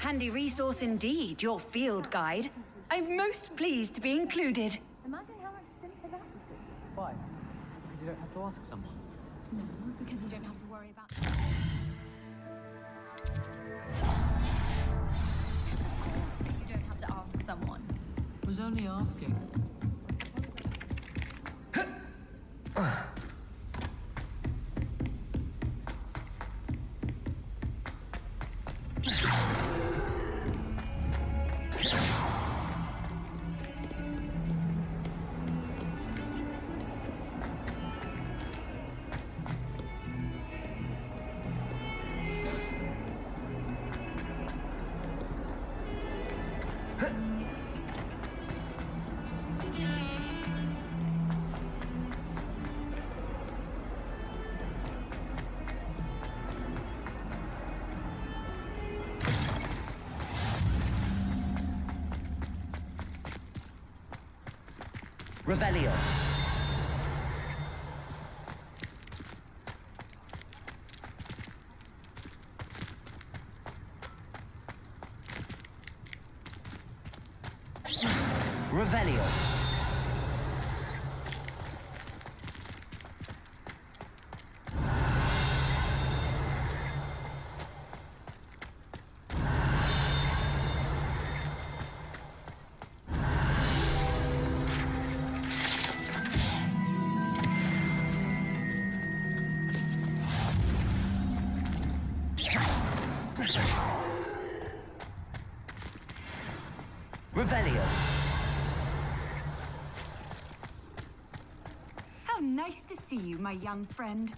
Handy resource indeed, your field guide. I'm most pleased to be included. Imagine how much simpler that would be. Why? Because you don't have to ask someone. No, because you don't have to worry about... You don't have to ask someone. I was only asking. Revelio. Revelio. Revelio. How nice to see you, my young friend.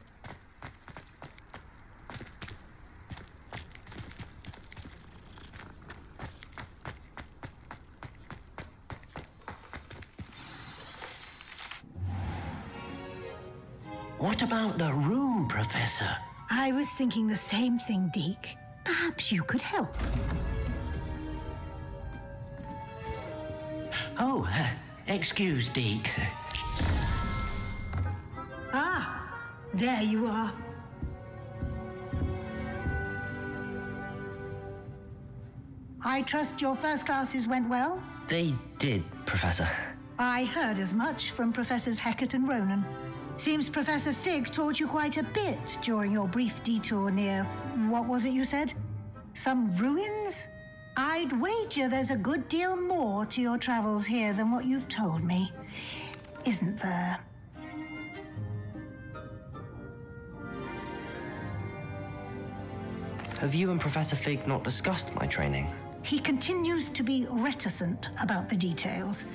What about the room, Professor? I was thinking the same thing, Deke. Perhaps you could help. Oh, excuse, Deke. Ah, there you are. I trust your first classes went well? They did, Professor. I heard as much from Professors Hecat and Ronan. Seems Professor Fig taught you quite a bit during your brief detour near... what was it you said? Some ruins? I'd wager there's a good deal more to your travels here than what you've told me. Isn't there? Have you and Professor Fig not discussed my training? He continues to be reticent about the details,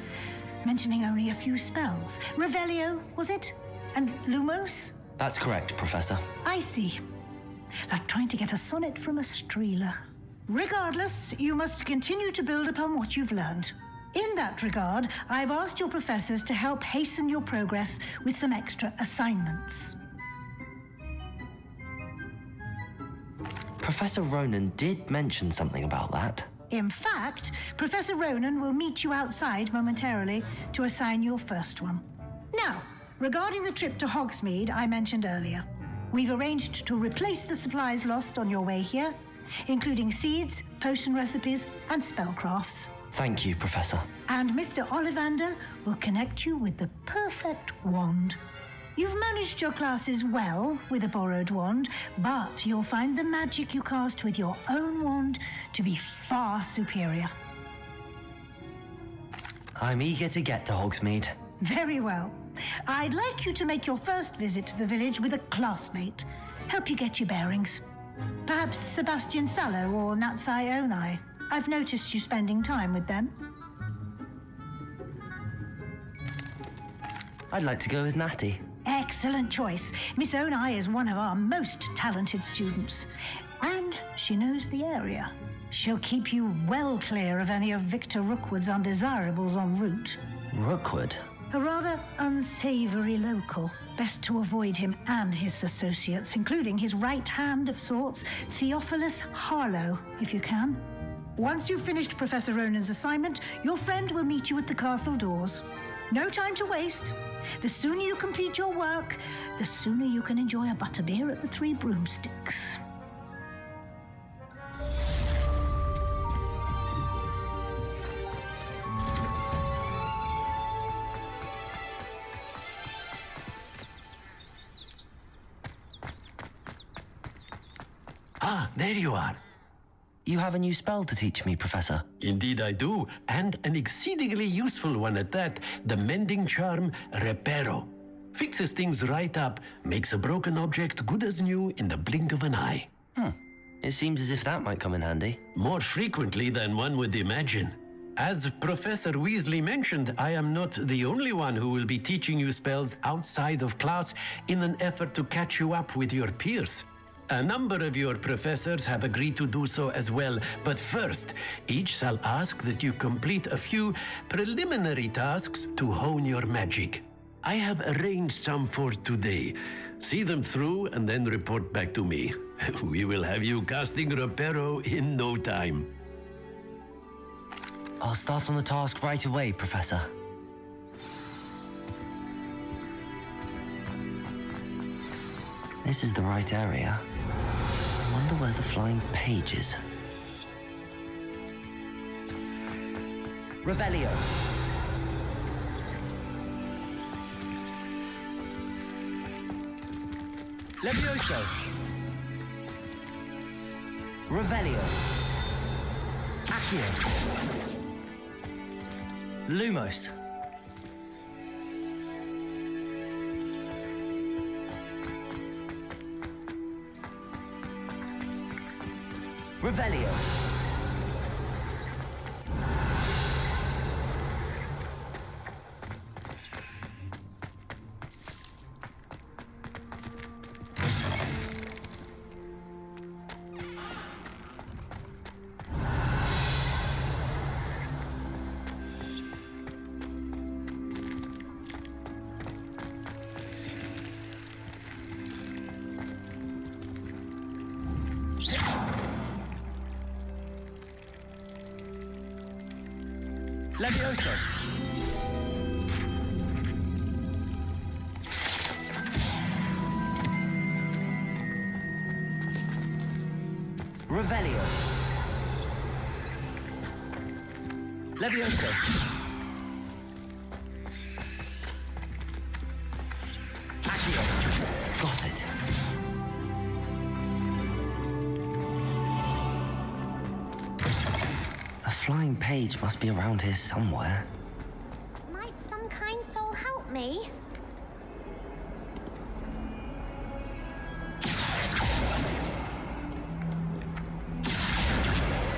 mentioning only a few spells. Revelio, was it? And Lumos? That's correct, Professor. I see. Like trying to get a sonnet from a streeler. Regardless, you must continue to build upon what you've learned. In that regard, I've asked your professors to help hasten your progress with some extra assignments. Professor Ronan did mention something about that. In fact, Professor Ronan will meet you outside momentarily to assign your first one. Now, regarding the trip to Hogsmeade I mentioned earlier, we've arranged to replace the supplies lost on your way here, including seeds, potion recipes, and spellcrafts. Thank you, Professor. And Mr. Ollivander will connect you with the perfect wand. You've managed your classes well with a borrowed wand, but you'll find the magic you cast with your own wand to be far superior. I'm eager to get to Hogsmeade. Very well. I'd like you to make your first visit to the village with a classmate. Help you get your bearings. Perhaps Sebastian Sallow or Natsai Onai. I've noticed you spending time with them. I'd like to go with Natty. Excellent choice. Miss Onai is one of our most talented students. And she knows the area. She'll keep you well clear of any of Victor Rookwood's undesirables en route. Rookwood? A rather unsavory local. Best to avoid him and his associates, including his right hand of sorts, Theophilus Harlow, if you can. Once you've finished Professor Ronan's assignment, your friend will meet you at the castle doors. No time to waste. The sooner you complete your work, the sooner you can enjoy a butterbeer at the Three Broomsticks. Ah, there you are. You have a new spell to teach me, Professor. Indeed I do, and an exceedingly useful one at that. The mending charm, Reparo. Fixes things right up, makes a broken object good as new in the blink of an eye. It seems as if that might come in handy. More frequently than one would imagine. As Professor Weasley mentioned, I am not the only one who will be teaching you spells outside of class in an effort to catch you up with your peers. A number of your professors have agreed to do so as well, but first, each shall ask that you complete a few preliminary tasks to hone your magic. I have arranged some for today. See them through and then report back to me. We will have you casting Reparo in no time. I'll start on the task right away, Professor. This is the right area. I wonder where the flying page is. Revelio. Levioso. Revelio. Accio. Lumos. Revelio. Levioso. Revelio. Levioso. Accio. Got it. A flying page must be around here somewhere. Might some kind soul help me?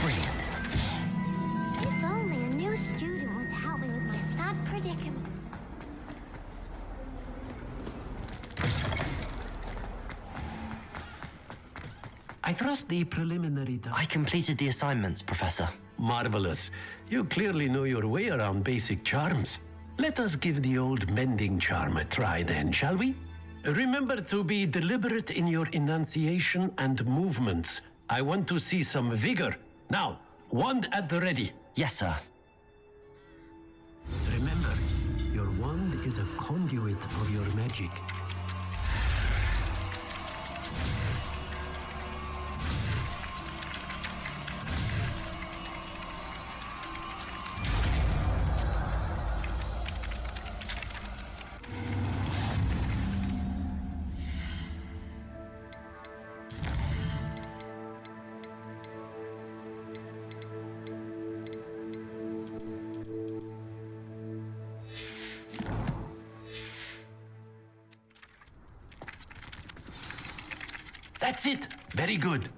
Brilliant. If only a new student were to help me with my sad predicament. I trust the preliminary I completed the assignments, Professor. Marvelous. You clearly know your way around basic charms. Let us give the old mending charm a try then, shall we? Remember to be deliberate in your enunciation and movements. I want to see some vigor. Now, wand at the ready. Yes, sir. Remember, your wand is a conduit of your magic. That's it. Very good.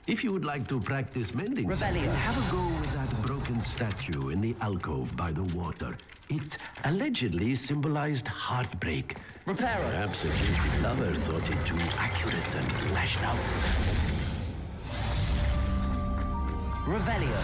If you would like to practice mending, Revelio. have a go with that broken statue in the alcove by the water. It allegedly symbolized heartbreak. Reparo. Perhaps a guilty lover thought it too accurate and lashed out. Revelio.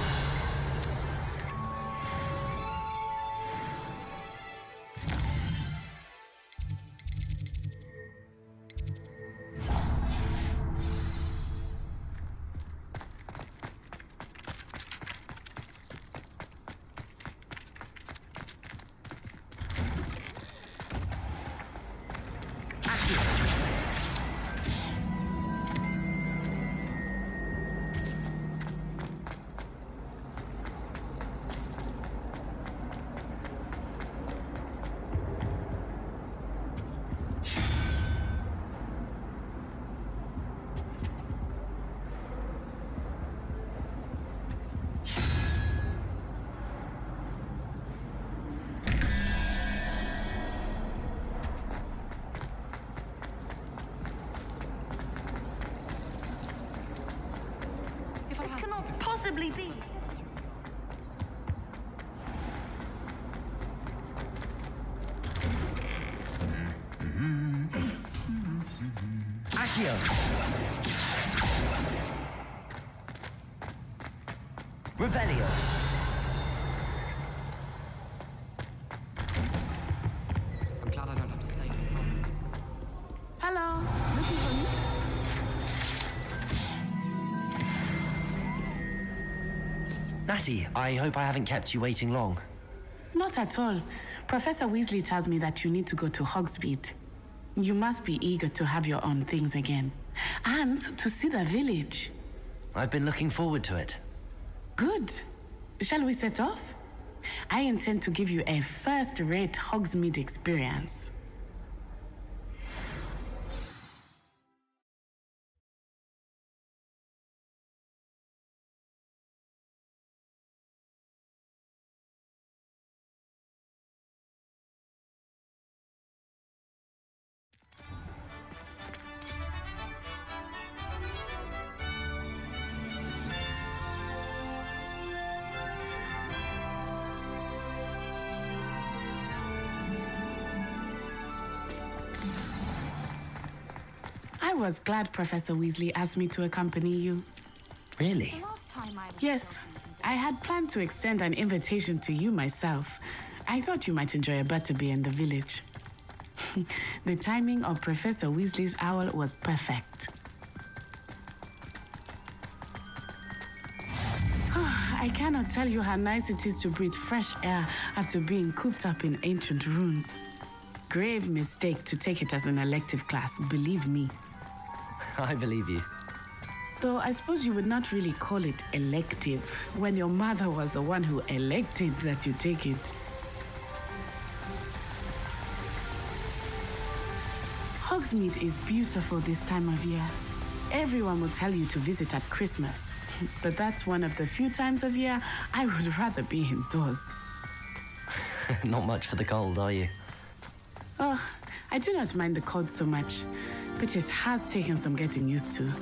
possibly be? Accio! Revelio! I'm glad I don't have to stay here. Hello, looking for me? Natty, I hope I haven't kept you waiting long. Not at all. Professor Weasley tells me that you need to go to Hogsmeade. You must be eager to have your own things again. And to see the village. I've been looking forward to it. Good. Shall we set off? I intend to give you a first-rate Hogsmeade experience. I was glad Professor Weasley asked me to accompany you. Really? Last time I was Yes, I had planned to extend an invitation to you myself. I thought you might enjoy a butterbeer in the village. The timing of Professor Weasley's owl was perfect. I cannot tell you how nice it is to breathe fresh air after being cooped up in ancient ruins. Grave mistake to take it as an elective class, believe me. I believe you. Though I suppose you would not really call it elective when your mother was the one who elected that you take it. Hogsmeade is beautiful this time of year. Everyone will tell you to visit at Christmas, but that's one of the few times of year I would rather be indoors. Not much for the cold, are you? Oh, I do not mind the cold so much, but it has taken some getting used to.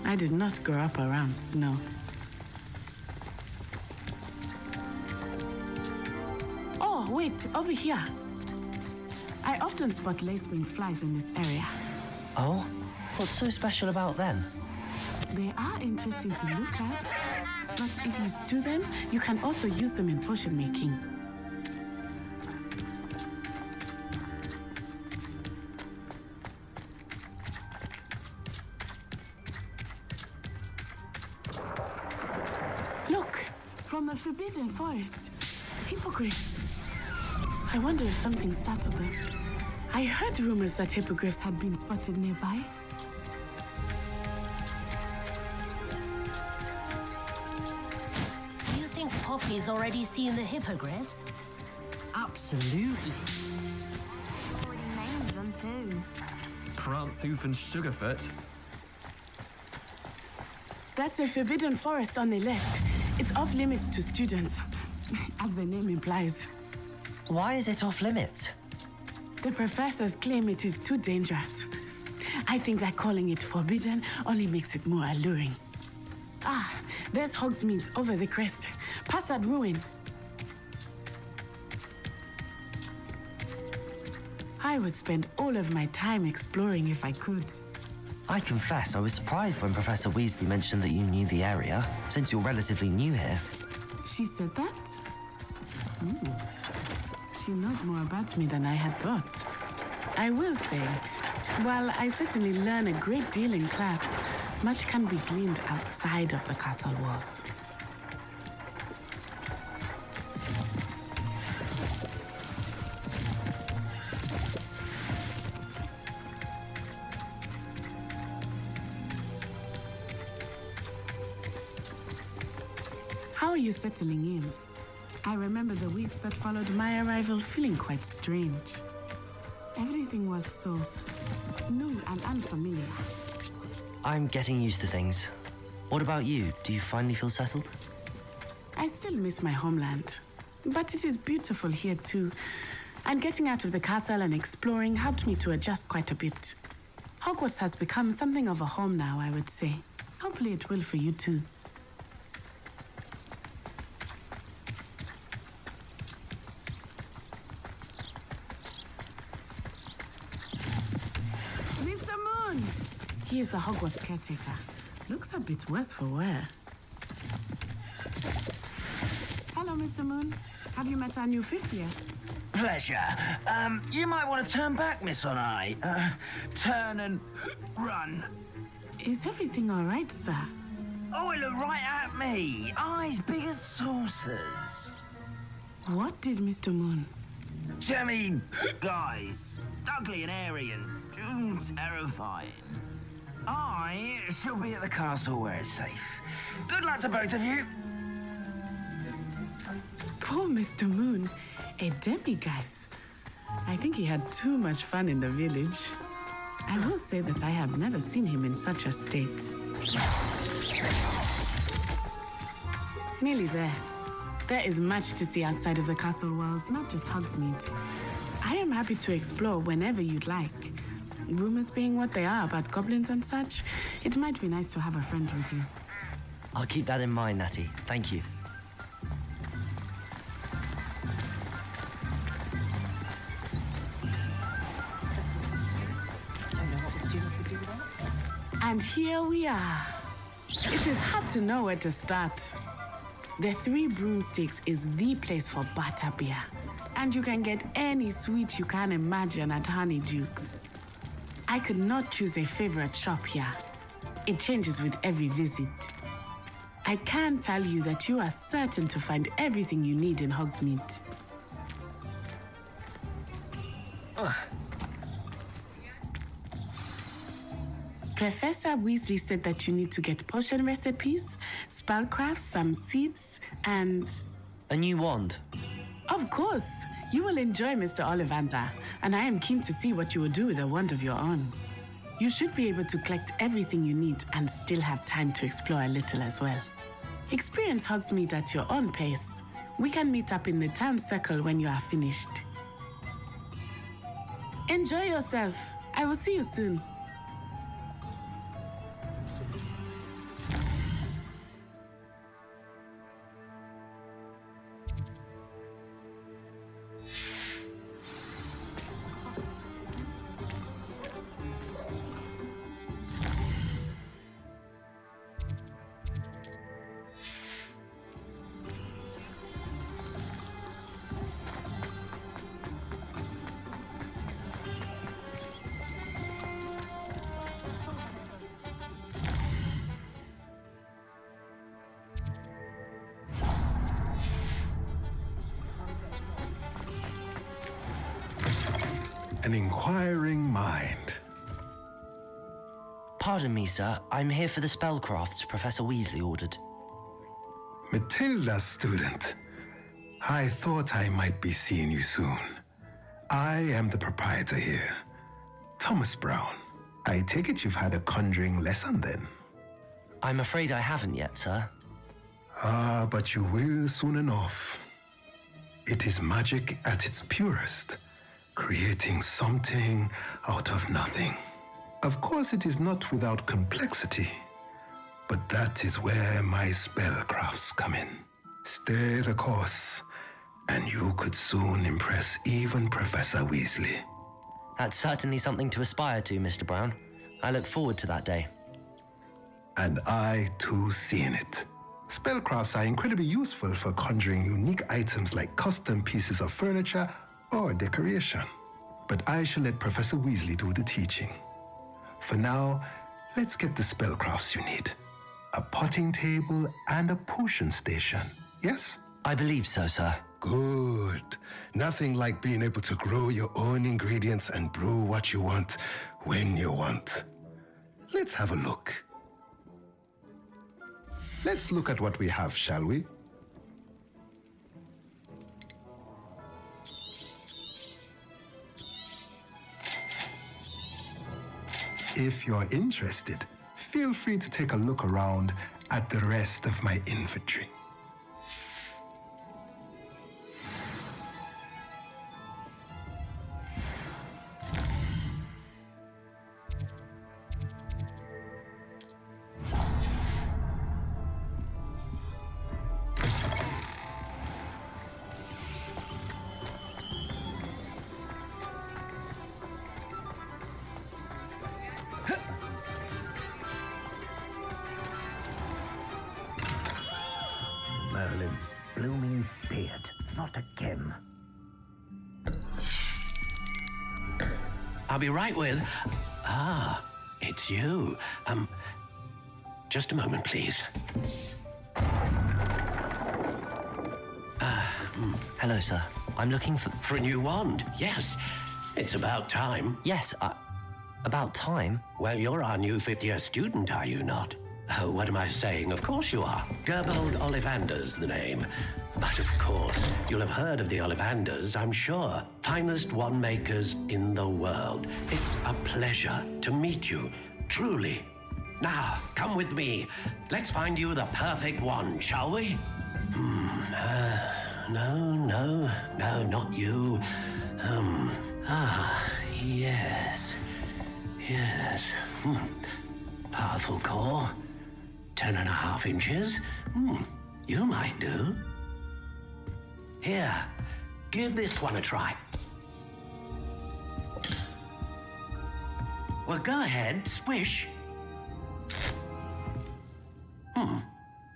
I did not grow up around snow. Oh, wait, over here. I often spot lacewing flies in this area. Oh? What's so special about them? They are interesting to look at, but if you stew them, you can also use them in potion making. Look, from the Forbidden Forest, hippogriffs. I wonder if something startled them. I heard rumors that hippogriffs had been spotted nearby. Do you think Poppy's already seen the hippogriffs? Absolutely. Already named them too. Prancehoof and Sugarfoot. That's the Forbidden Forest on the left. It's off limits to students, as the name implies. Why is it off limits? The professors claim it is too dangerous. I think that calling it forbidden only makes it more alluring. Ah, there's Hogsmeade over the crest, past that ruin. I would spend all of my time exploring if I could. I confess I was surprised when Professor Weasley mentioned that you knew the area, since you're relatively new here. She said that? She knows more about me than I had thought. I will say, while I certainly learn a great deal in class, much can be gleaned outside of the castle walls. How are you settling in? I remember the weeks that followed my arrival feeling quite strange. Everything was so new and unfamiliar. I'm getting used to things. What about you? Do you finally feel settled? I still miss my homeland, but it is beautiful here too. And getting out of the castle and exploring helped me to adjust quite a bit. Hogwarts has become something of a home now, I would say. Hopefully it will for you too. He is the Hogwarts caretaker. Looks a bit worse for wear. Hello, Mr. Moon. Have you met our new fifth year? Pleasure. You might want to turn back, Miss Onai. Turn and run. Is everything all right, sir? Oh, it looked right at me. Eyes big as saucers. What did Mr. Moon? Jemmy, guys. Ugly and airy and terrifying. I shall be at the castle where it's safe. Good luck to both of you. Poor Mr. Moon. A demiguise. I think he had too much fun in the village. I will say that I have never seen him in such a state. Nearly there. There is much to see outside of the castle walls, not just Hogsmeade. I am happy to explore whenever you'd like. Rumors being what they are about goblins and such, it might be nice to have a friend with you. I'll keep that in mind, Natty. Thank you. And here we are. It is hard to know where to start. The Three Broomsticks is the place for butterbeer. And you can get any sweet you can imagine at Honeydukes. I could not choose a favorite shop here. It changes with every visit. I can tell you that you are certain to find everything you need in Hogsmeade. Professor Weasley said that you need to get potion recipes, spellcrafts, some seeds, and... A new wand? Of course! You will enjoy Mr. Ollivander, and I am keen to see what you will do with a wand of your own. You should be able to collect everything you need and still have time to explore a little as well. Experience Hogsmeade at your own pace. We can meet up in the town circle when you are finished. Enjoy yourself. I will see you soon. An inquiring mind. Pardon me, sir. I'm here for the spellcrafts Professor Weasley ordered. Matilda, student. I thought I might be seeing you soon. I am the proprietor here, Thomas Brown. I take it you've had a conjuring lesson then? I'm afraid I haven't yet, sir. Ah, but you will soon enough. It is magic at its purest, creating something out of nothing. Of course, it is not without complexity, but that is where my spellcrafts come in. Stay the course, and you could soon impress even Professor Weasley. That's certainly something to aspire to, Mr. Brown. I look forward to that day. And I, too, seeing it. Spellcrafts are incredibly useful for conjuring unique items like custom pieces of furniture or decoration. But I shall let Professor Weasley do the teaching. For now, let's get the spellcrafts you need. A potting table and a potion station, yes? I believe so, sir. Good. Nothing like being able to grow your own ingredients and brew what you want when you want. Let's have a look. Let's look at what we have, shall we? If you're interested, feel free to take a look around at the rest of my inventory. Wizard's blooming beard. Not again. I'll be right with... Ah, it's you. Just a moment, please. Hello, sir. I'm looking for... For a new wand, yes. It's about time. Yes, about time? Well, you're our new fifth-year student, are you not? Oh, what am I saying? Of course you are. Gerbold Ollivander's the name. But of course, you'll have heard of the Ollivanders, I'm sure. Finest wand makers in the world. It's a pleasure to meet you, truly. Now, come with me. Let's find you the perfect wand, shall we? No, not you. Yes. Powerful core. 10.5 inches. You might do. Here, give this one a try. Well, go ahead, swish.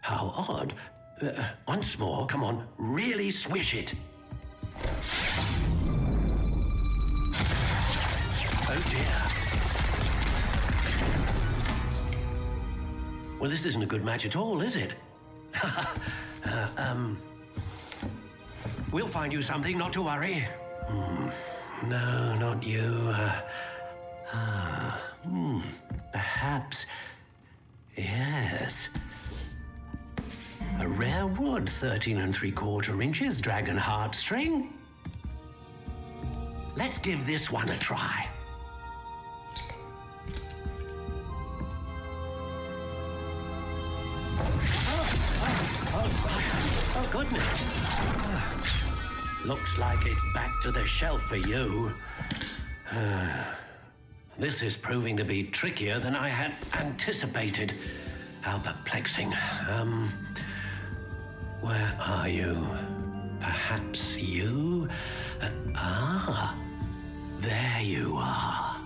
How odd. Once more, come on, really swish it. Oh dear. Well, this isn't a good match at all, is it? We'll find you something, not to worry. No, not you. Perhaps. Yes. A rare wood, 13 3/4 inches, dragon heartstring. Let's give this one a try. Oh, goodness. Looks like it's back to the shelf for you. This is proving to be trickier than I had anticipated. How perplexing. Where are you? Perhaps you? There you are.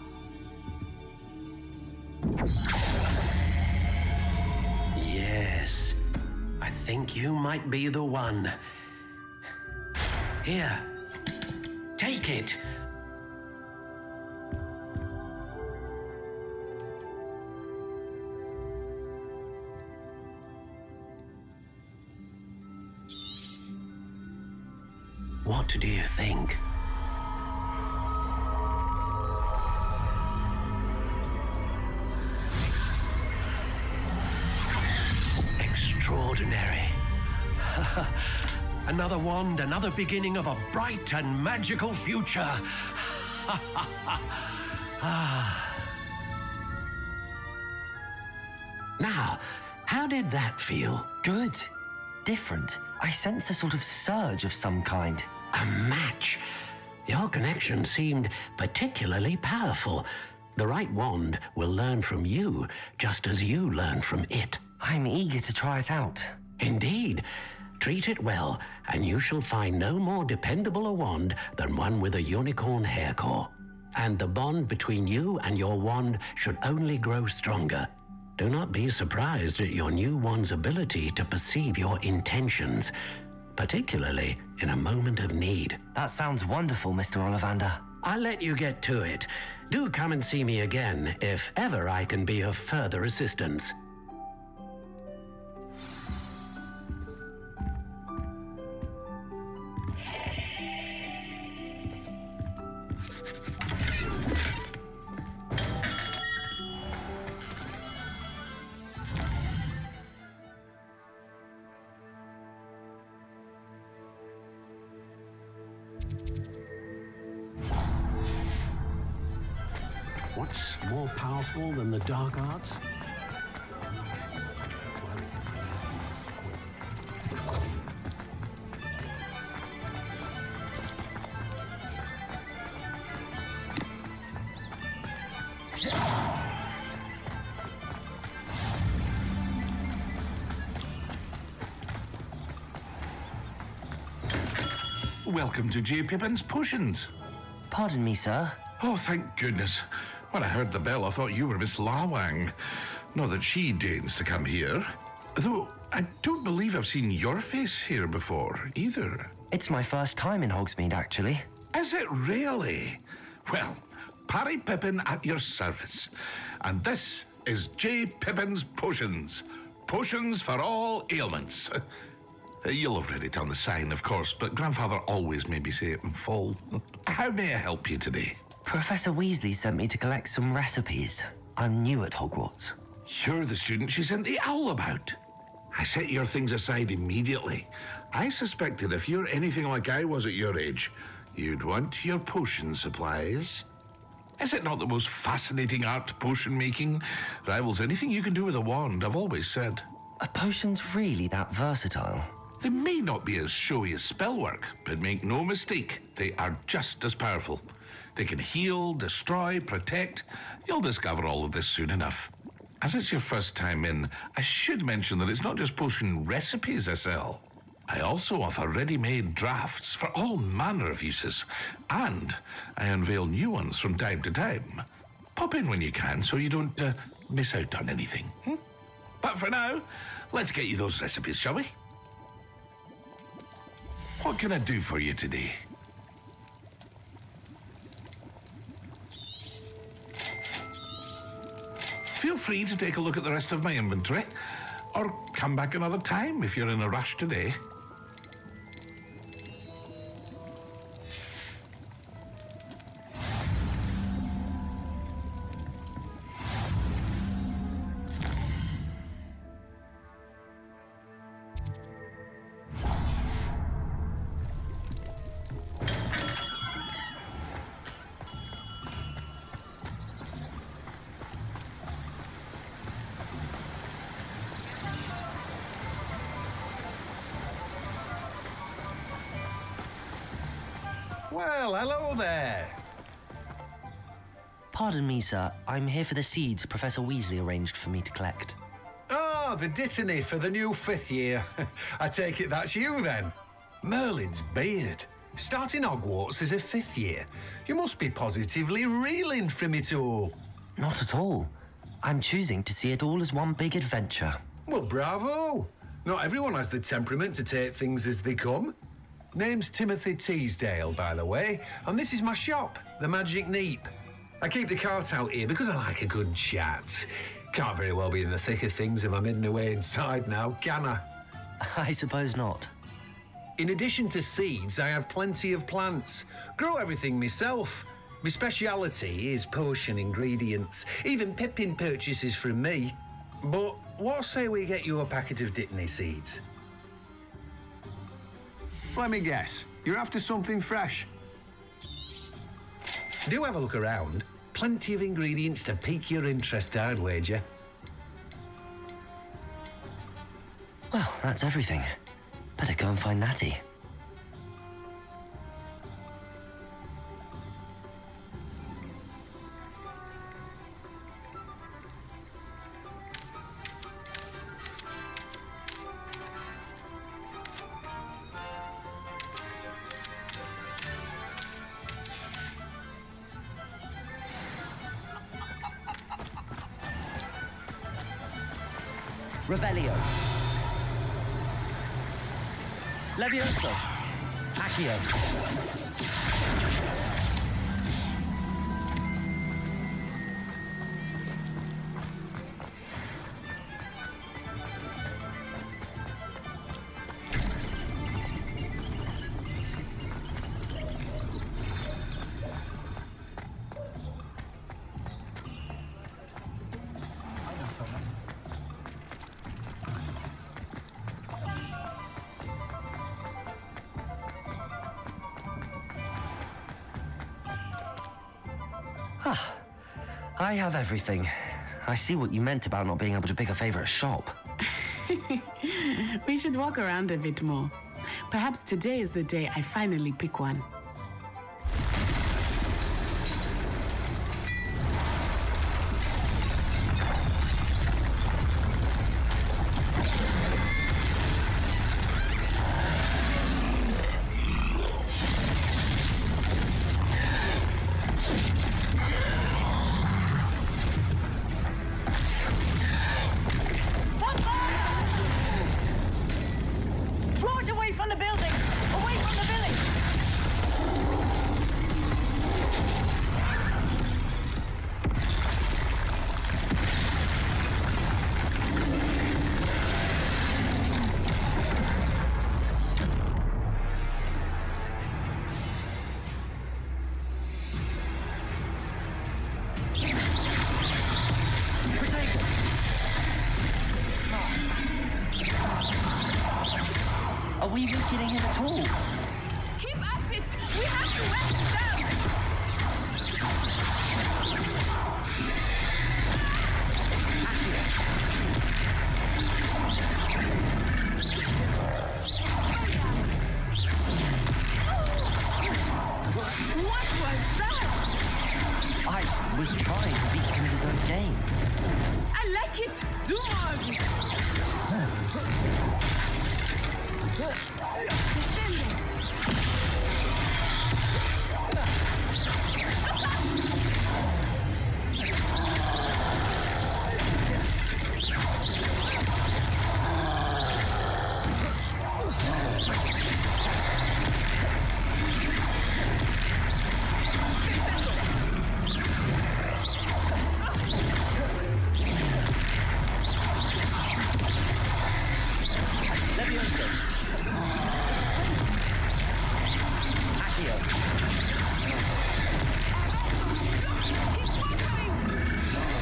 Yes, I think you might be the one. Here, take it. What do you think? Extraordinary. Another wand, another beginning of a bright and magical future. Now, how did that feel? Good. Different. I sensed a sort of surge of some kind. A match. Your connection seemed particularly powerful. The right wand will learn from you, just as you learn from it. I'm eager to try it out. Indeed. Treat it well, and you shall find no more dependable a wand than one with a unicorn hair core. And the bond between you and your wand should only grow stronger. Do not be surprised at your new wand's ability to perceive your intentions, particularly in a moment of need. That sounds wonderful, Mr. Ollivander. I'll let you get to it. Do come and see me again if ever I can be of further assistance. What's more powerful than the dark arts? Welcome to J. Pippin's Potions. Pardon me, sir. Oh, thank goodness. When I heard the bell, I thought you were Miss Lawang. Not that she deigns to come here. Though, I don't believe I've seen your face here before, either. It's my first time in Hogsmeade, actually. Is it really? Well, Parry Pippin at your service. And this is J. Pippin's Potions. Potions for all ailments. You'll have read it on the sign, of course, but Grandfather always made me say it in full. How may I help you today? Professor Weasley sent me to collect some recipes. I'm new at Hogwarts. You're the student she sent the owl about. I set your things aside immediately. I suspected if you're anything like I was at your age, you'd want your potion supplies. Is it not the most fascinating art, potion making? Rivals anything you can do with a wand, I've always said. Are potions really that versatile? They may not be as showy as spellwork, but make no mistake, they are just as powerful. They can heal, destroy, protect. You'll discover all of this soon enough. As it's your first time in, I should mention that it's not just potion recipes I sell. I also offer ready-made drafts for all manner of uses, and I unveil new ones from time to time. Pop in when you can so you don't miss out on anything. But for now, let's get you those recipes, shall we? What can I do for you today? Feel free to take a look at the rest of my inventory, or come back another time if you're in a rush today. Well, hello there. Pardon me, sir. I'm here for the seeds Professor Weasley arranged for me to collect. Oh, the dittany for the new 5th year. I take it that's you then. Merlin's beard. Starting Hogwarts as a 5th year. You must be positively reeling from it all. Not at all. I'm choosing to see it all as one big adventure. Well, bravo. Not everyone has the temperament to take things as they come. Name's Timothy Teasdale, by the way, and this is my shop, the Magic Neep. I keep the cart out here because I like a good chat. Can't very well be in the thick of things if I'm hidden away inside now, can I? I suppose not. In addition to seeds, I have plenty of plants. Grow everything myself. My speciality is potion ingredients. Even Pippin purchases from me. But what say we get you a packet of Dittany seeds? Let me guess. You're after something fresh. Do have a look around. Plenty of ingredients to pique your interest, I'd wager. Well, that's everything. Better go and find Natty. Revelio. Levioso. Accio. Ah, I have everything. I see what you meant about not being able to pick a favorite shop. We should walk around a bit more. Perhaps today is the day I finally pick one. from the building! Away from the village! Are we weakening him at all? Keep at it! We have to wear him down! What was that? I was trying to beat him at his own game. I like it! Do more of it! Descending!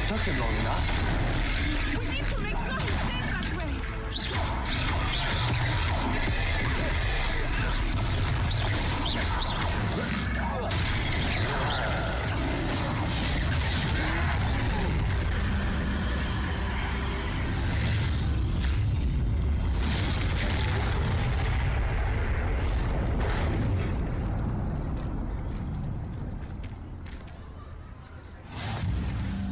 Took him long enough. We need to make sure he stays that way!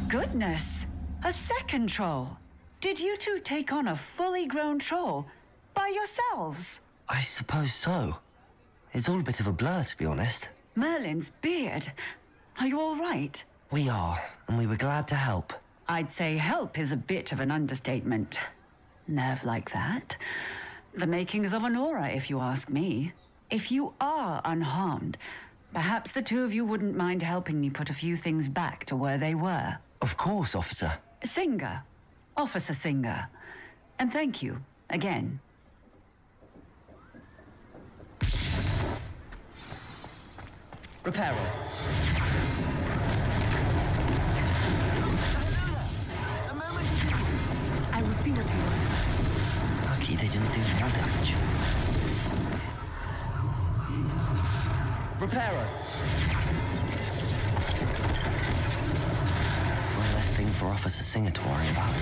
Goodness! A second troll! Did you two take on a fully grown troll by yourselves? I suppose so. It's all a bit of a blur, to be honest. Merlin's beard. Are you all right? We are, and we were glad to help. I'd say help is a bit of an understatement. Nerve like that. The makings of an aura, if you ask me. If you are unharmed, perhaps the two of you wouldn't mind helping me put a few things back to where they were. Of course, officer. Singer. Officer Singer. And thank you, again. Reparo. I will see what he wants. Lucky they didn't do more damage. Reparo. One less thing for Officer Singer to worry about.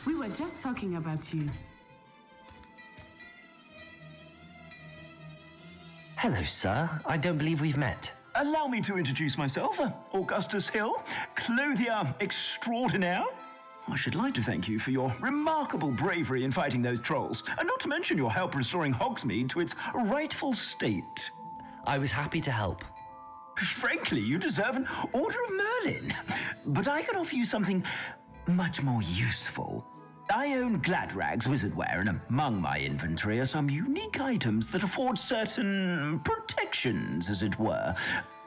We were just talking about you. Hello, sir. I don't believe we've met. Allow me to introduce myself, Augustus Hill, clothier extraordinaire. I should like to thank you for your remarkable bravery in fighting those trolls, and not to mention your help restoring Hogsmeade to its rightful state. I was happy to help. Frankly, you deserve an Order of Merlin. But I can offer you something much more useful. I own Gladrag's wizardware, and among my inventory are some unique items that afford certain protections, as it were.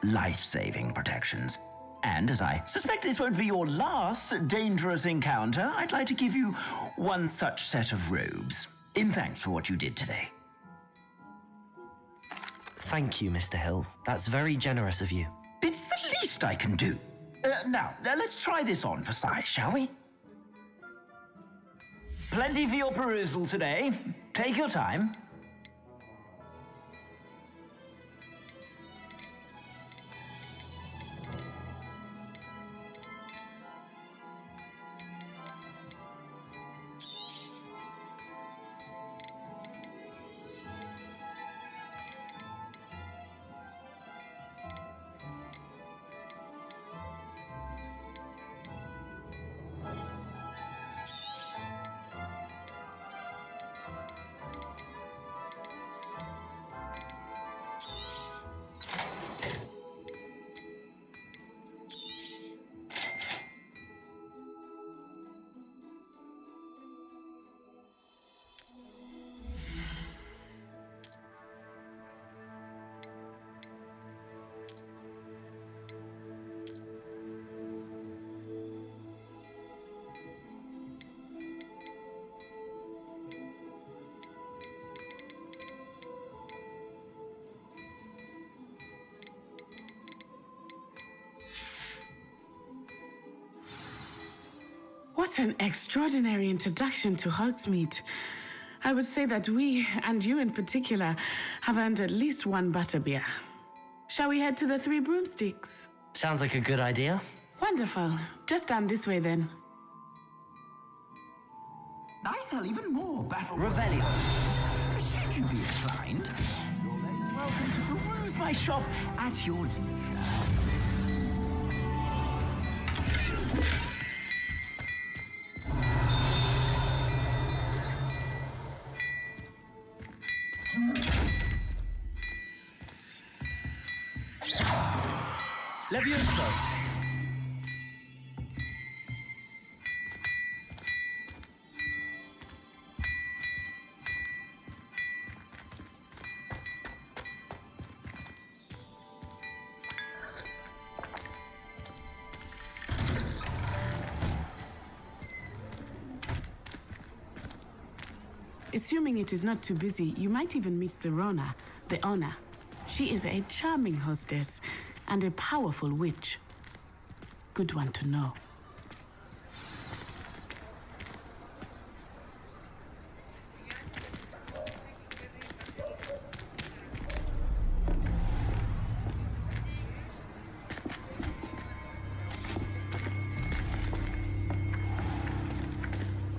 Life-saving protections. And as I suspect this won't be your last dangerous encounter, I'd like to give you one such set of robes, in thanks for what you did today. Thank you, Mr. Hill. That's very generous of you. It's the least I can do. Now, let's try this on for size, shall we? Plenty for your perusal today. Take your time. an extraordinary introduction to Hogsmeade. I would say that we, and you in particular, have earned at least one butterbeer. Shall we head to the Three Broomsticks? Sounds like a good idea. Wonderful. Just down this way then. I sell even more battle Revelio. Should you be inclined, you're most welcome to peruse my shop at your leisure. Levioso. Assuming it is not too busy, you might even meet Serona, the owner. She is a charming hostess and a powerful witch. Good one to know.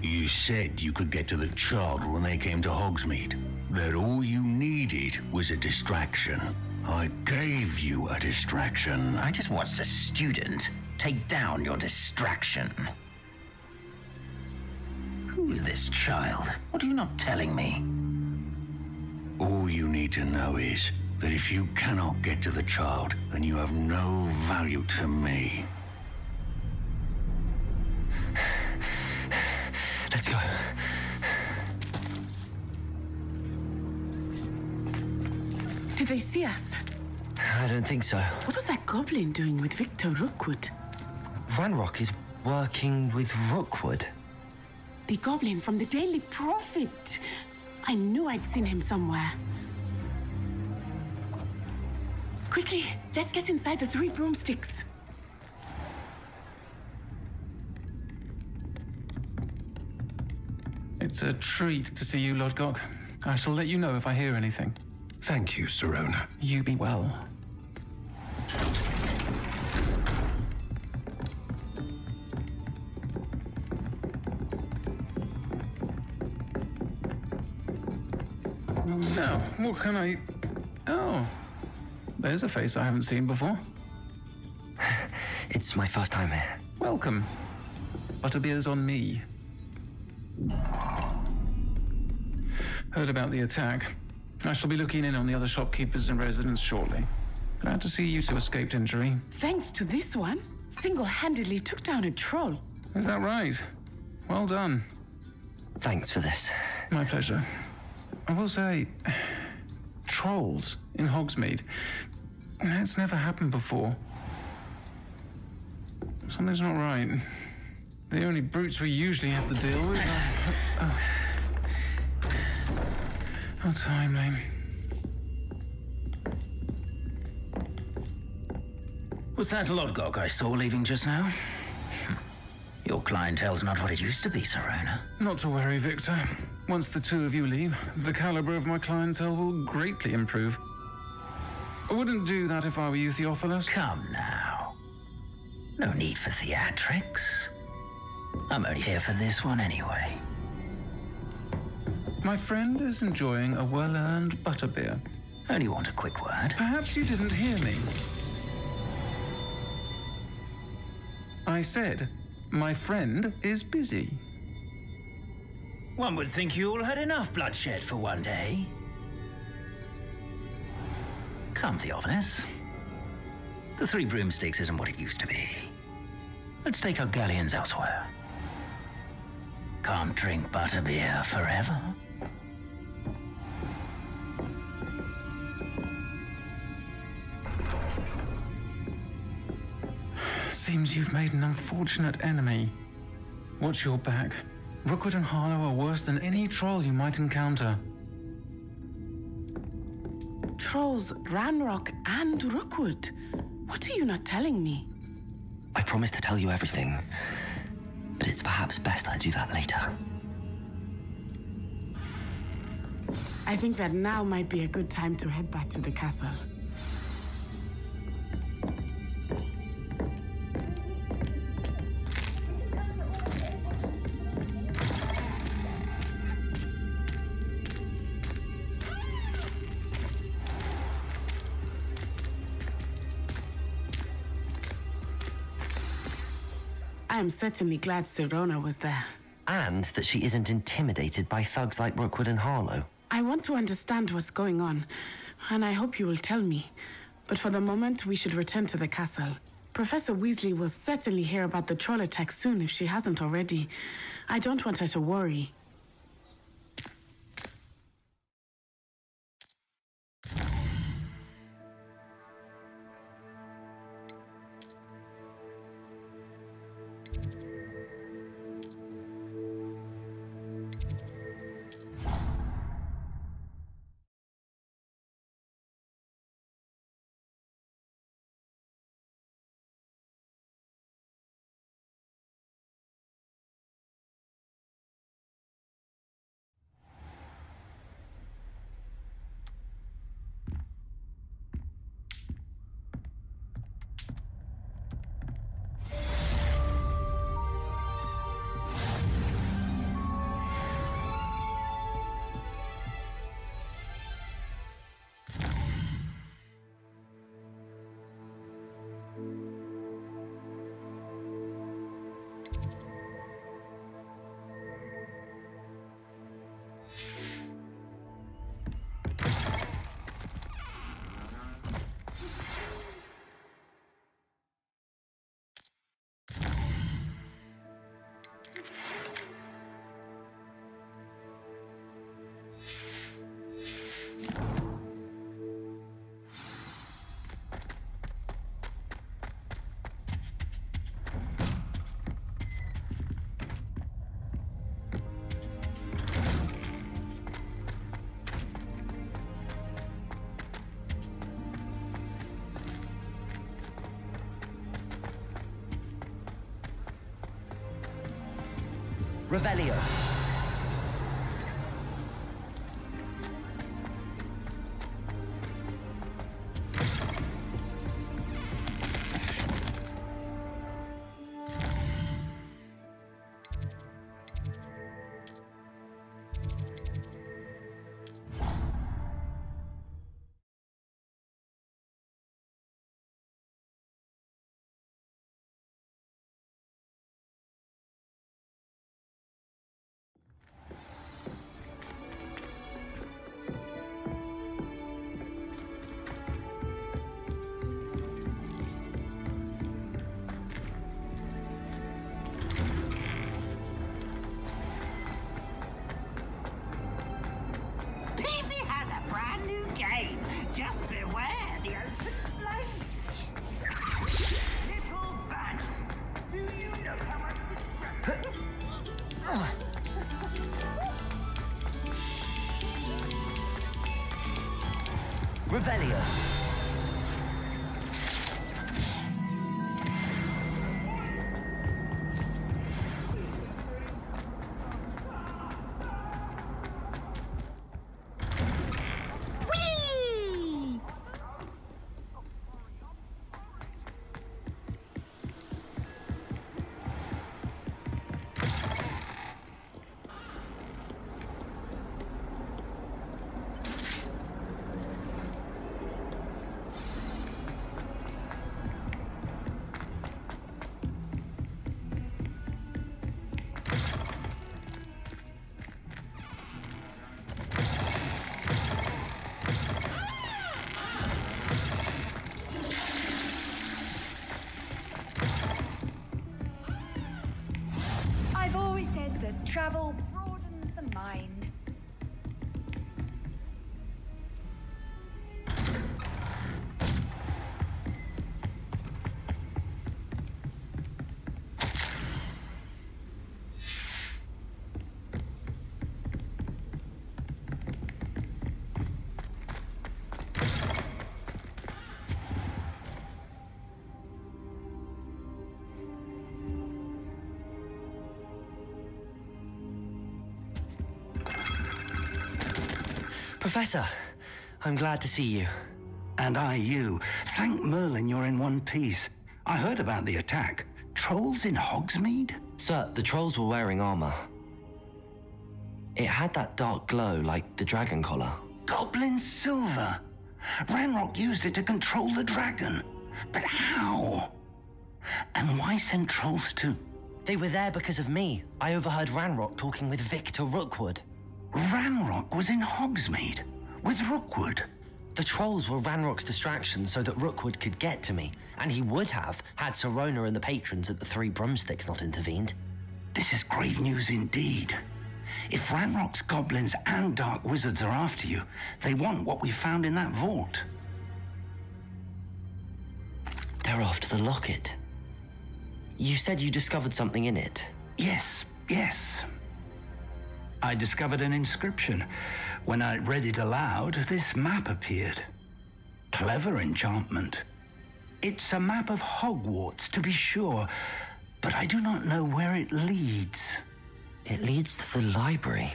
You said you could get to the child when they came to Hogsmeade. That all you needed was a distraction. I gave you a distraction. I just watched a student take down your distraction. Who is this child? What are you not telling me? All you need to know is that if you cannot get to the child, then you have no value to me. Let's go. Did they see us? I don't think so. What was that goblin doing with Victor Rookwood? Ranrock is working with Rookwood. The goblin from the Daily Prophet. I knew I'd seen him somewhere. Quickly, let's get inside the Three Broomsticks. It's a treat to see you, Lodgok. I shall let you know if I hear anything. Thank you, Serona. You be well. Now, what can I... Oh, there's a face I haven't seen before. It's my first time here. Welcome. Butterbeer's on me. Heard about the attack. I shall be looking in on the other shopkeepers and residents shortly. Glad to see you two escaped injury. Thanks to this one, single-handedly took down a troll. Is that right? Well done. Thanks for this. My pleasure. I will say, trolls in Hogsmeade. That's never happened before. Something's not right. The only brutes we usually have to deal with are... How timely. Was that Lodgok I saw leaving just now? Your clientele's not what it used to be, Serona. Not to worry, Victor. Once the two of you leave, the caliber of my clientele will greatly improve. I wouldn't do that if I were you, Theophilus. Come now. No need for theatrics. I'm only here for this one anyway. My friend is enjoying a well-earned butterbeer. Only want a quick word. Perhaps you didn't hear me. I said, my friend is busy. One would think you all had enough bloodshed for one day. Come, Theophilus. The Three Broomsticks isn't what it used to be. Let's take our galleons elsewhere. Can't drink butterbeer forever. Seems you've made an unfortunate enemy. Watch your back. Rookwood and Harlow are worse than any troll you might encounter. Trolls, Ranrock, and Rookwood. What are you not telling me? I promise to tell you everything. but it's perhaps best I do that later. I think that now might be a good time to head back to the castle. I am certainly glad Sirona was there. And that she isn't intimidated by thugs like Rookwood and Harlow. I want to understand what's going on, and I hope you will tell me. But for the moment, we should return to the castle. Professor Weasley will certainly hear about the troll attack soon if she hasn't already. I don't want her to worry. Revelio. Peavsy has a brand new game. Just beware the open flame. Little badger, do you know how much Revelio. Professor, I'm glad to see you. And I you. Thank Merlin you're in one piece. I heard about the attack. Trolls in Hogsmeade? Sir, the trolls were wearing armor. It had that dark glow like the dragon collar. Goblin silver. Ranrock used it to control the dragon. But how? And why send trolls to... They were there because of me. I overheard Ranrock talking with Victor Rookwood. Ranrock was in Hogsmeade with Rookwood. The trolls were Ranrock's distraction so that Rookwood could get to me, and he would have had Sirona and the patrons at the Three Broomsticks not intervened. This is grave news indeed. If Ranrock's goblins and dark wizards are after you, they want what we found in that vault. They're after the locket. You said you discovered something in it. Yes. I discovered an inscription. When I read it aloud, this map appeared. Clever enchantment. It's a map of Hogwarts, to be sure, but I do not know where it leads. It leads to the library.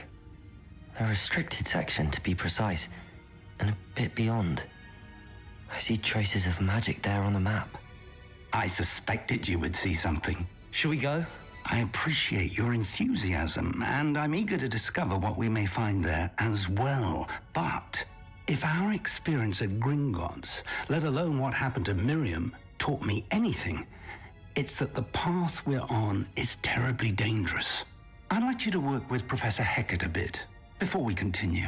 A restricted section, to be precise, and a bit beyond. I see traces of magic there on the map. I suspected you would see something. Shall we go? I appreciate your enthusiasm, and I'm eager to discover what we may find there as well. But if our experience at Gringotts, let alone what happened to Miriam, taught me anything, it's that the path we're on is terribly dangerous. I'd like you to work with Professor Hecat a bit before we continue.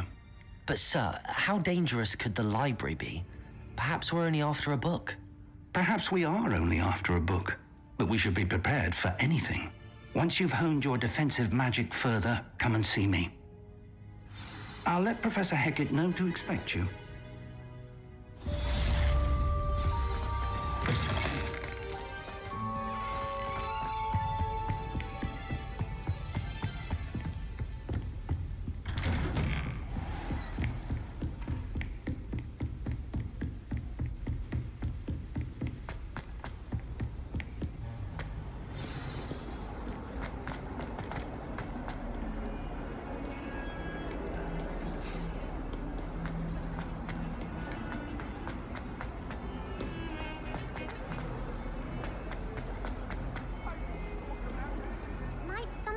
But sir, how dangerous could the library be? Perhaps we're only after a book. Perhaps we are only after a book, but we should be prepared for anything. Once you've honed your defensive magic further, come and see me. I'll let Professor Hecat know to expect you.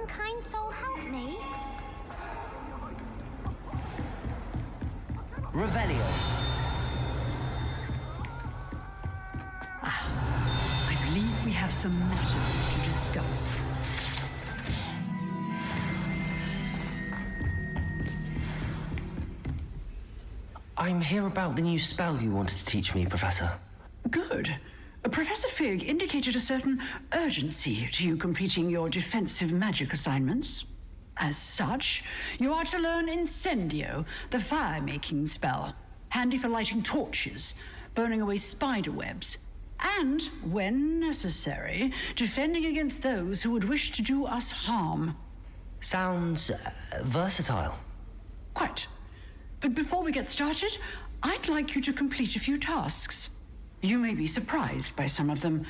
Kind soul help me? Revelio. I believe we have some matters to discuss. I'm here about the new spell you wanted to teach me, Professor. Good. Professor Fig indicated a certain urgency to you completing your defensive magic assignments. As such, you are to learn Incendio, the fire-making spell, handy for lighting torches, burning away spider webs, and, when necessary, defending against those who would wish to do us harm. Sounds versatile. Quite. But before we get started, I'd like you to complete a few tasks. You may be surprised by some of them.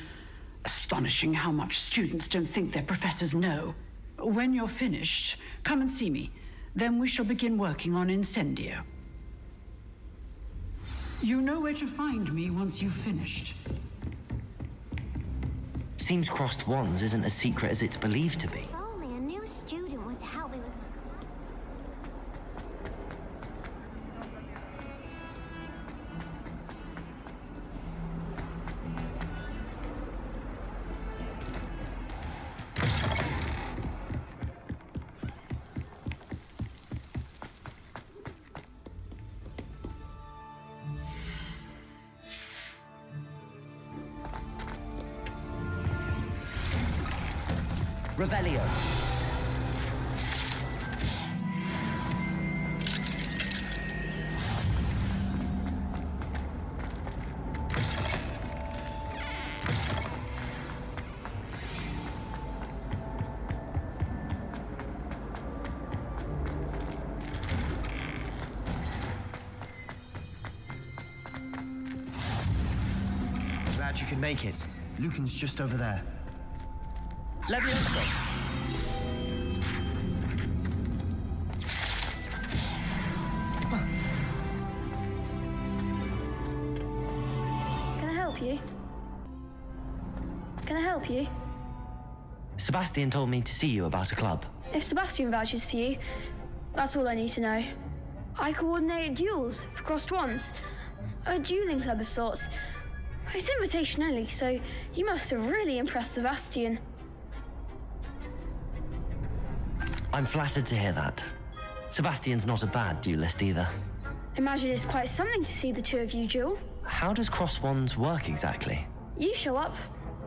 Astonishing how much students don't think their professors know. When you're finished, come and see me. Then we shall begin working on Incendio. You know where to find me once you've finished. Seems crossed wands isn't as secret as it's believed to be. If only a new student were to help me with my... Revelio. Glad you could make it. Lucan's just over there. Levioso. you? Can I help you? Sebastian told me to see you about a club. If Sebastian vouches for you, that's all I need to know. I coordinate duels for crossed wands. A dueling club of sorts. It's invitation only, so you must have really impressed Sebastian. I'm flattered to hear that. Sebastian's not a bad duelist either. Imagine it's quite something to see the two of you duel. How does cross wands work exactly? You show up,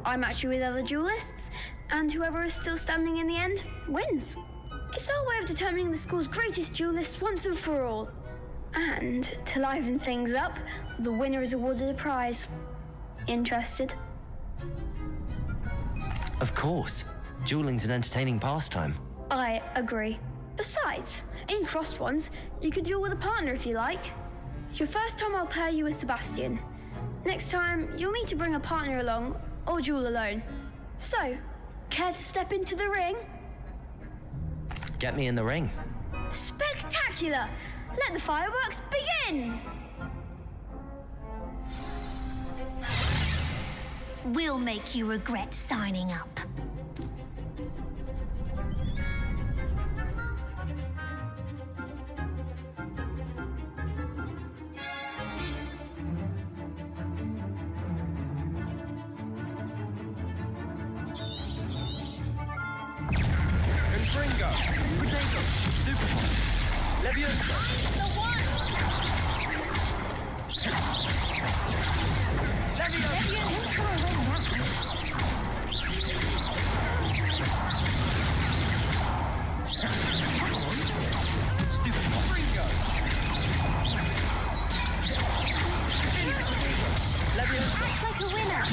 I match you with other duelists, and whoever is still standing in the end wins. It's our way of determining the school's greatest duelist once and for all. And to liven things up, the winner is awarded a prize. Interested? Of course. Dueling's an entertaining pastime. I agree. Besides, in crossed ones, you could duel with a partner if you like. Your first time I'll pair you with Sebastian. Next time, you'll need to bring a partner along, or duel alone. So, care to step into the ring? Get me in the ring. Spectacular! Let the fireworks begin! We'll make you regret signing up. Confringo! Potato! Superpod! Leviosa! The one! Act like a winner!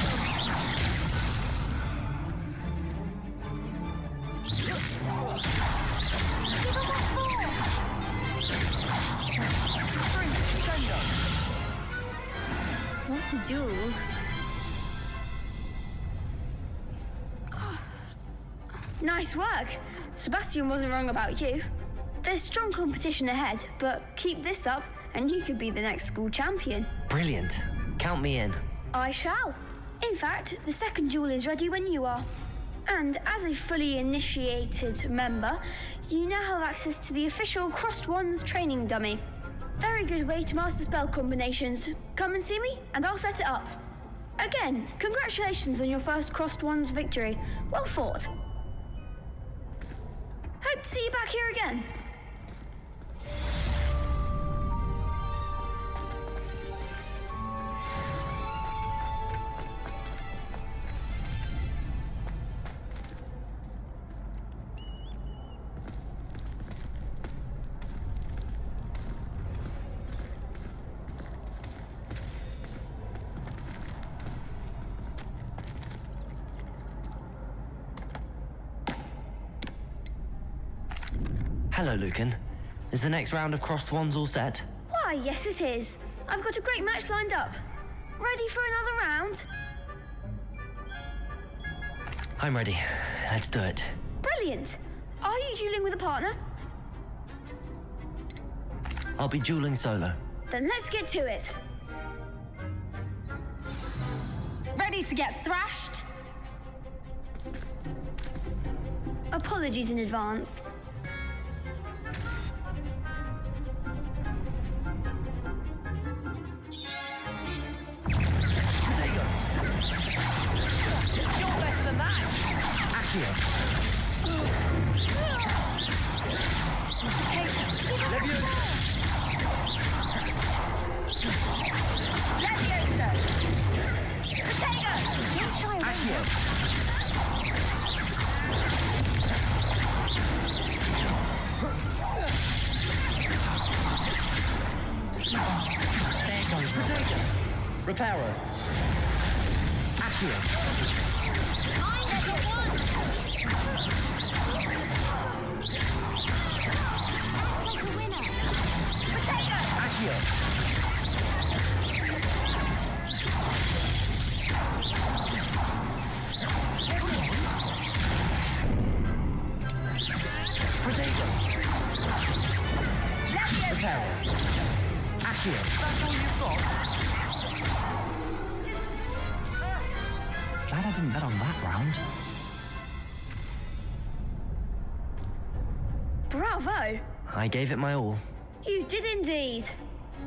What to do? Nice work! Sebastian wasn't wrong about you. There's strong competition ahead, but keep this up and you could be the next school champion. Brilliant. Count me in. I shall. In fact, the second duel is ready when you are. And as a fully initiated member, you now have access to the official Crossed Wands training dummy. Very good way to master spell combinations. Come and see me, and I'll set it up. Again, congratulations on your first Crossed Wands victory. Well fought. Hope to see you back here again. Hello, Lucan. Is the next round of crossed wands all set? Why, yes it is. I've got a great match lined up. Ready for another round? I'm ready. Let's do it. Brilliant. Are you dueling with a partner? I'll be dueling solo. Then let's get to it. Ready to get thrashed? Apologies in advance. You're better than that! Accio. Leviosa! Potato! Don't shy away. There goes Potato. Reparo. Accio. I have the one! Like a winner. Potato! Accio. Potato. Reparo. Accio. That's all you've got? Glad I didn't bet on that round. Bravo! I gave it my all. You did indeed.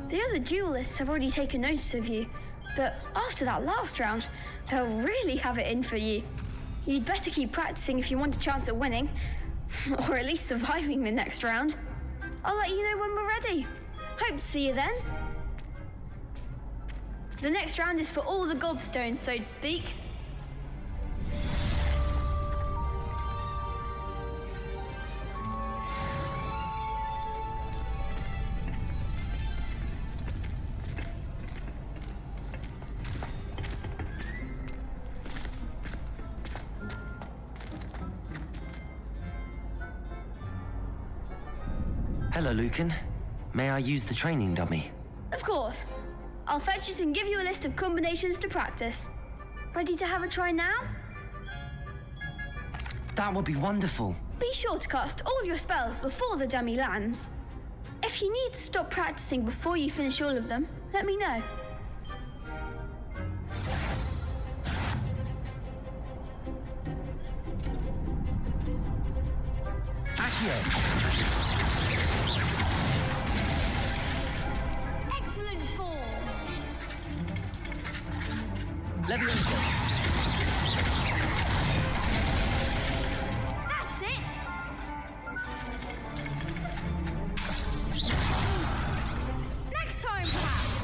The other duelists have already taken notice of you, but after that last round, they'll really have it in for you. You'd better keep practicing if you want a chance at winning, or at least surviving the next round. I'll let you know when we're ready. Hope to see you then. The next round is for all the gobstones, so to speak. Hello, Lucan. May I use the training dummy? Of course. I'll fetch it and give you a list of combinations to practice. Ready to have a try now? That would be wonderful. Be sure to cast all your spells before the dummy lands. If you need to stop practicing before you finish all of them, let me know. Excellent form. Leviosa. That's it. Next time, perhaps.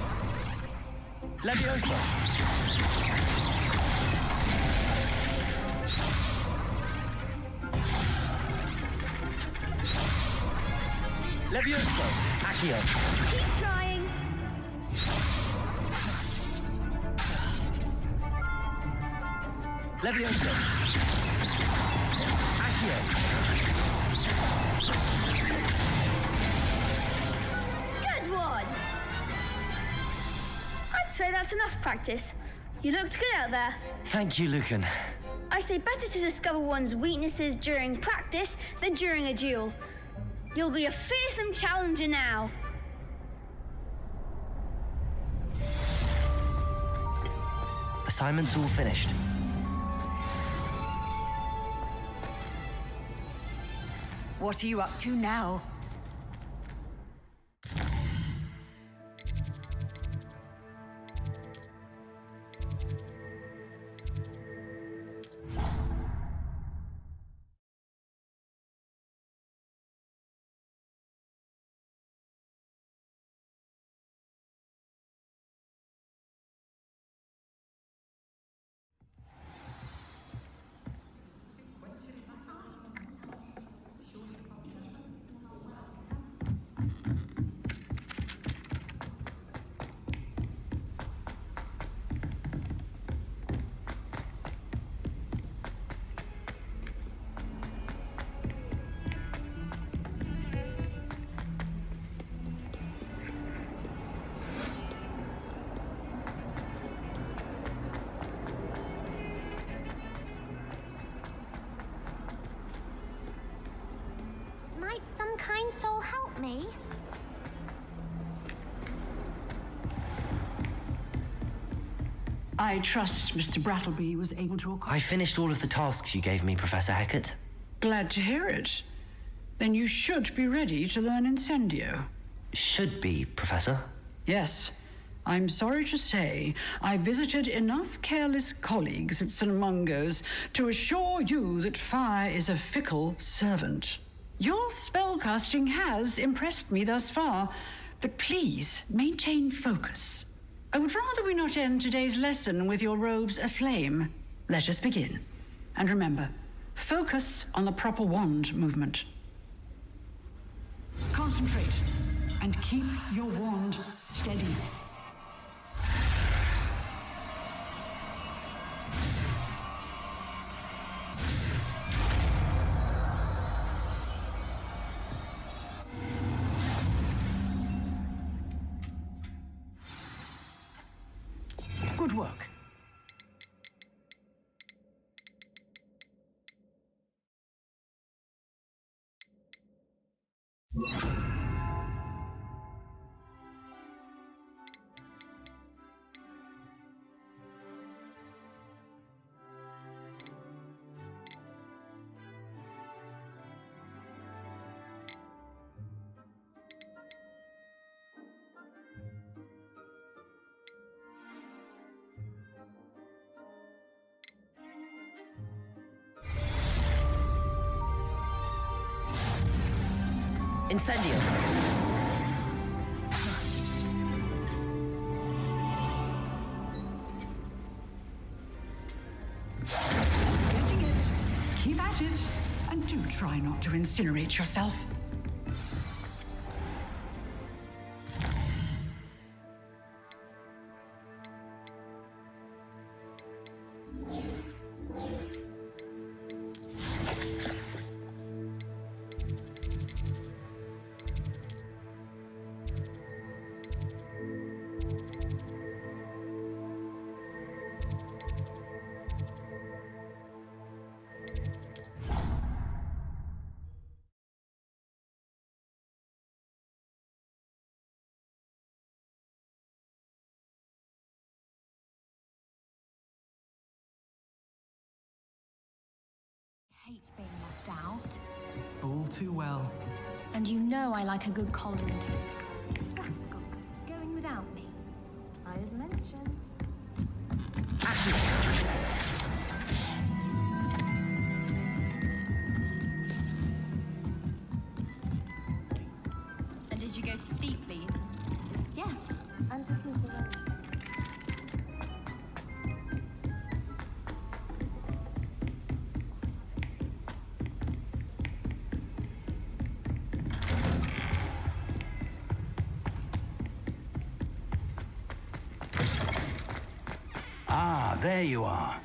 Leviosa. Leviosa. Accio. Keep trying. Leviosa. Accio. Good one! I'd say that's enough practice. You looked good out there. Thank you, Lucan. I say better to discover one's weaknesses during practice than during a duel. You'll be a fearsome challenger now. Assignment's all finished. What are you up to now? Might some kind soul help me? I trust Mr. Brattleby was able to I finished all of the tasks you gave me, Professor Hecat. Glad to hear it. Then you should be ready to learn Incendio. Should be, Professor. Yes. I'm sorry to say, I visited enough careless colleagues at St. Mungo's to assure you that fire is a fickle servant. Your spellcasting has impressed me thus far, but please maintain focus. I would rather we not end today's lesson with your robes aflame. Let us begin. And remember, focus on the proper wand movement. Concentrate and keep your wand steady. Good work. Incendio! Getting it. Keep at it. And do try not to incinerate yourself. Hate being left out. All too well. And you know I like a good cauldron cake. That's going without me. I as mentioned. And did you go to Steep, please? Yes, and to Sleepy Hollow. Ah, there you are.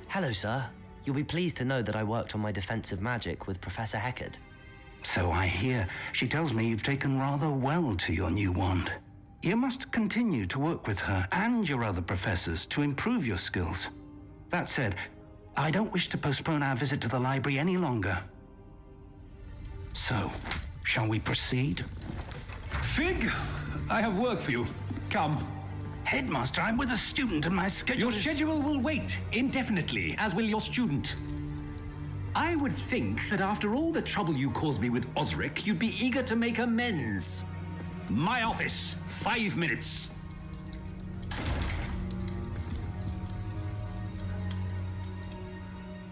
Hello, sir. You'll be pleased to know that I worked on my defensive magic with Professor Heckard. So I hear. She tells me you've taken rather well to your new wand. You must continue to work with her and your other professors to improve your skills. That said, I don't wish to postpone our visit to the library any longer. So, shall we proceed? Fig, I have work for you. Come. Headmaster, I'm with a student and my schedule Your schedule will wait indefinitely, as will your student. I would think that after all the trouble you caused me with Osric, you'd be eager to make amends. My office, 5 minutes.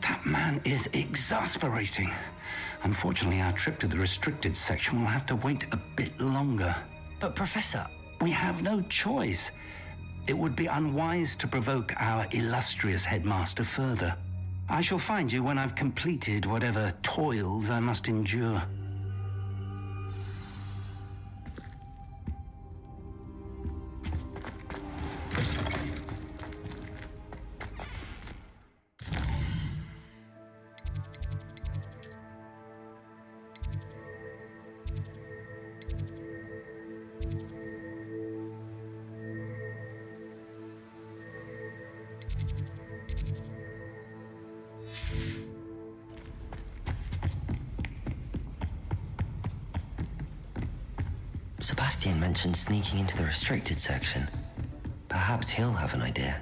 That man is exasperating. Unfortunately, our trip to the restricted section will have to wait a bit longer. But, Professor... We have no choice. It would be unwise to provoke our illustrious headmaster further. I shall find you when I've completed whatever toils I must endure. Sebastian mentioned sneaking into the restricted section. Perhaps he'll have an idea.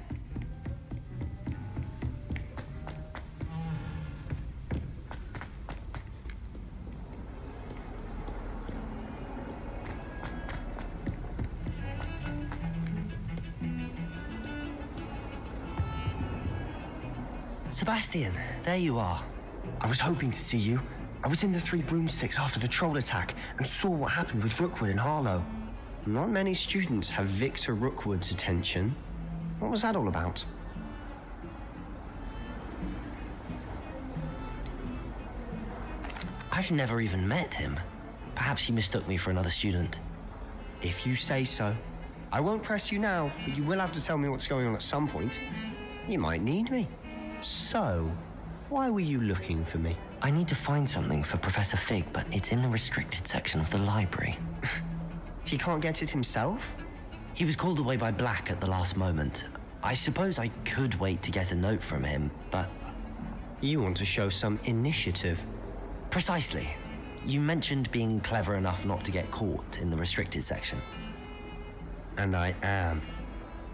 Sebastian, there you are. I was hoping to see you. I was in the Three Broomsticks after the troll attack and saw what happened with Rookwood and Harlow. Not many students have Victor Rookwood's attention. What was that all about? I've never even met him. Perhaps he mistook me for another student. If you say so. I won't press you now, but you will have to tell me what's going on at some point. You might need me. So, why were you looking for me? I need to find something for Professor Fig, but it's in the restricted section of the library. He can't get it himself? He was called away by Black at the last moment. I suppose I could wait to get a note from him, but... You want to show some initiative. Precisely. You mentioned being clever enough not to get caught in the restricted section. And I am.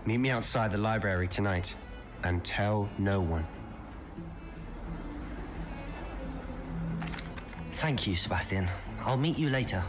Meet me outside the library tonight, and tell no one. Thank you, Sebastian. I'll meet you later.